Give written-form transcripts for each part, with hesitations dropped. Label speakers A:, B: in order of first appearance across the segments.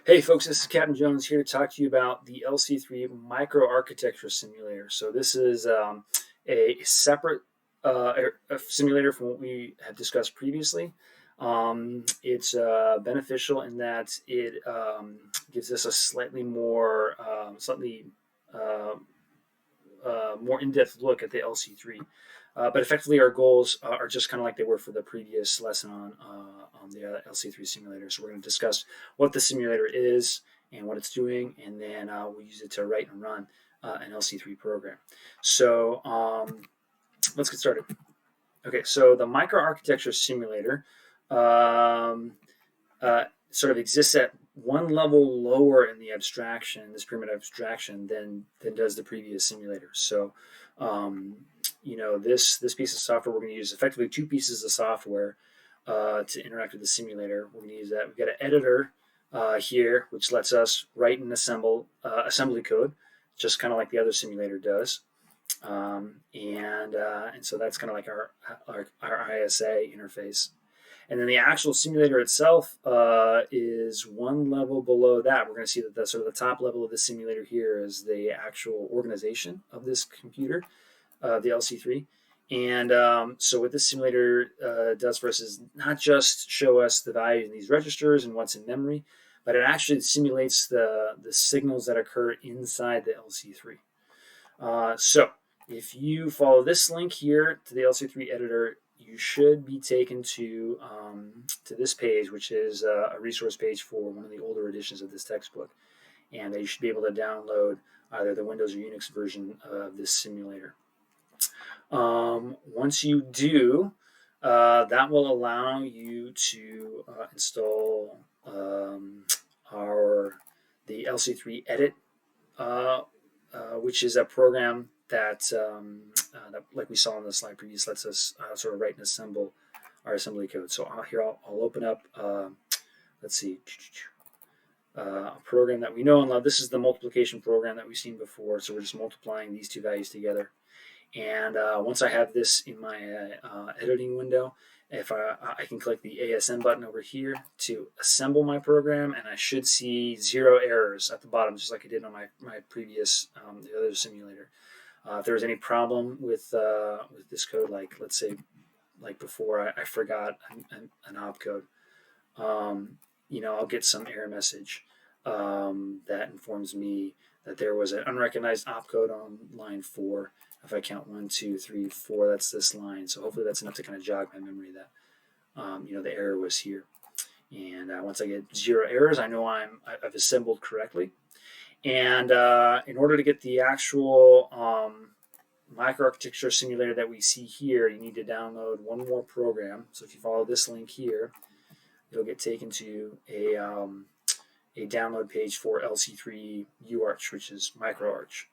A: Hey folks, this is Captain Jones here to talk to you about the LC3 Microarchitecture Simulator. So this is a separate a simulator from what we had discussed previously. It's beneficial in that it gives us a slightly uh, more in-depth look at the LC3. But effectively, our goals are just kind of like they were for the previous lesson on the LC3 simulator. So we're going to discuss what the simulator is and what it's doing, and then we'll use it to write and run an LC3 program. So let's get started. Okay, so the microarchitecture simulator sort of exists at one level lower in the abstraction, this primitive abstraction, than does the previous simulator. So, this piece of software, we're going to use effectively two pieces of software to interact with the simulator. We're going to use that. We've got an editor here, which lets us write and assemble assembly code, just kind of like the other simulator does. And so that's kind of like our ISA interface. And then the actual simulator itself is one level below that. We're going to see that the sort of the top level of the simulator here is the actual organization of this computer, the LC3. And so what this simulator does for us is not just show us the values in these registers and what's in memory, but it actually simulates the signals that occur inside the LC3. So if you follow this link here to the LC3 editor, you should be taken to this page, which is a resource page for one of the older editions of this textbook. And you should be able to download either the Windows or Unix version of this simulator. Once you do, that will allow you to install the LC3 Edit, which is a program that, like we saw on the slide previous, lets us sort of write and assemble our assembly code. So here I'll open up, let's see, a program that we know and love. This is the multiplication program that we've seen before. So we're just multiplying these two values together. And once I have this in my editing window, if I can click the ASM button over here to assemble my program, and I should see 0 errors at the bottom, just like I did on my previous the other simulator. If there was any problem with this code, like let's say, like before I forgot an opcode, I'll get some error message that informs me that there was an unrecognized opcode on line 4. If I count 1, 2, 3, 4, that's this line. So hopefully that's enough to kind of jog my memory that the error was here. And once I get 0 errors, I know I've assembled correctly. And in order to get the actual microarchitecture simulator that we see here, you need to download one more program. So if you follow this link here, you'll get taken to a download page for LC3 UArch, which is Microarch.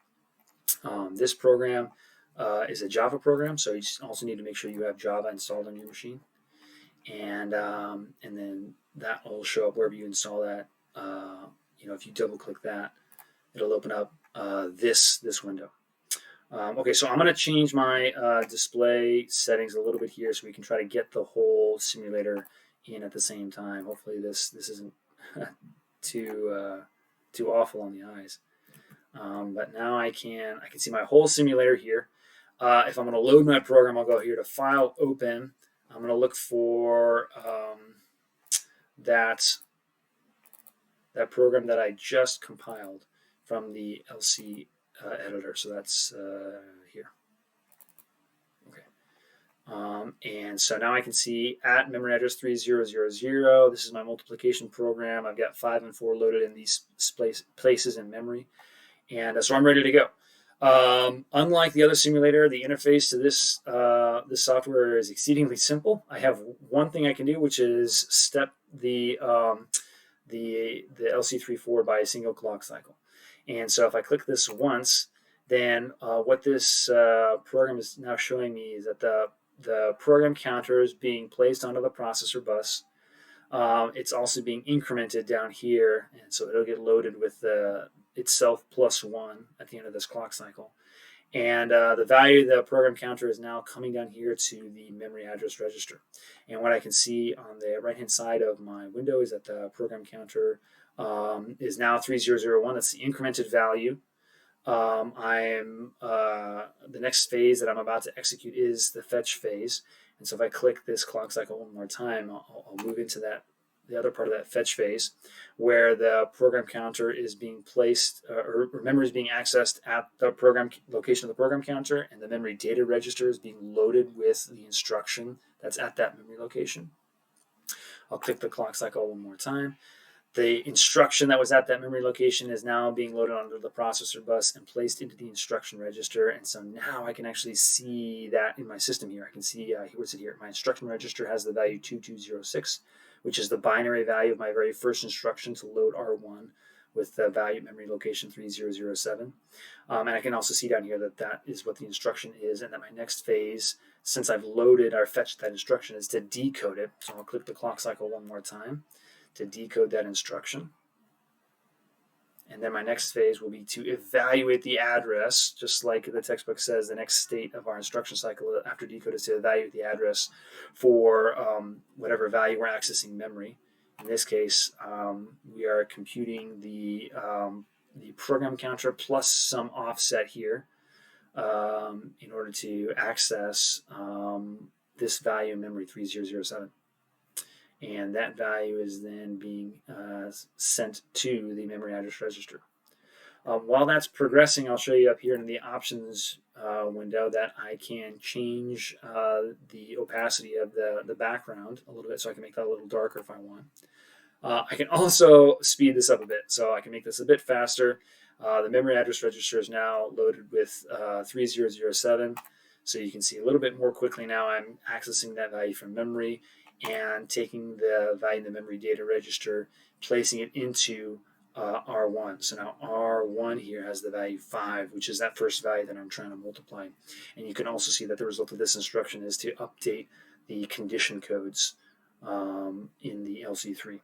A: This program is a Java program, so you also need to make sure you have Java installed on your machine, and then that will show up wherever you install that. If you double click that, it'll open up this window. Okay, so I'm going to change my display settings a little bit here so we can try to get the whole simulator in at the same time. Hopefully this isn't too awful on the eyes. But now I can see my whole simulator here. If I'm going to load my program, I'll go here to File, Open. I'm going to look for that program that I just compiled from the LC editor. So that's here. Okay. And so now I can see at memory address 3000. This is my multiplication program. I've got 5 and 4 loaded in these places in memory. And so I'm ready to go. Unlike the other simulator, the interface to this software is exceedingly simple. I have one thing I can do, which is step the LC3 forward by a single clock cycle. And so if I click this once, then what this program is now showing me is that the program counter is being placed onto the processor bus. It's also being incremented down here, and so it'll get loaded with itself plus 1 at the end of this clock cycle. And the value of the program counter is now coming down here to the memory address register. And what I can see on the right-hand side of my window is that the program counter is now 3001. That's the incremented value. The next phase that I'm about to execute is the fetch phase. And so if I click this clock cycle one more time, I'll move into the other part of that fetch phase, where the program counter is being placed, or memory is being accessed at the program location of the program counter, and the memory data register is being loaded with the instruction that's at that memory location. I'll click the clock cycle one more time. The instruction that was at that memory location is now being loaded onto the processor bus and placed into the instruction register. And so now I can actually see that in my system here. I can see, what's it here? My instruction register has the value 2206, which is the binary value of my very first instruction to load R1 with the value memory location 3007. And I can also see down here that that is what the instruction is, and that my next phase, since I've loaded or fetched that instruction, is to decode it. So I'll click the clock cycle one more time to decode that instruction. And then my next phase will be to evaluate the address, just like the textbook says. The next state of our instruction cycle after decode is to evaluate the address for whatever value we're accessing memory. In this case, we are computing the program counter plus some offset here in order to access this value in memory 3007. And that value is then being sent to the memory address register. While that's progressing, I'll show you up here in the options window that I can change the opacity of the background a little bit, so I can make that a little darker if I want. I can also speed this up a bit, so I can make this a bit faster. The memory address register is now loaded with 3007, so you can see a little bit more quickly now. I'm accessing that value from memory and taking the value in the memory data register, placing it into R1. So now R1 here has the value 5, which is that first value that I'm trying to multiply. And you can also see that the result of this instruction is to update the condition codes in the LC3.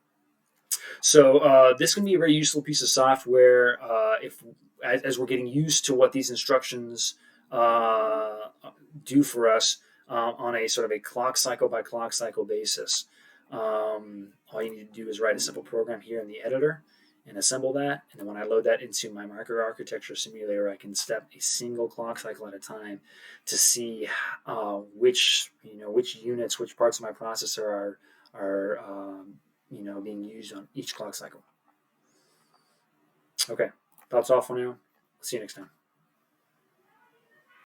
A: So this can be a very useful piece of software as we're getting used to what these instructions do for us on a sort of a clock cycle by clock cycle basis. All you need to do is write a simple program here in the editor and assemble that. And then when I load that into my microarchitecture simulator, I can step a single clock cycle at a time to see which units, which parts of my processor are being used on each clock cycle. Okay, that's all for now. See you next time.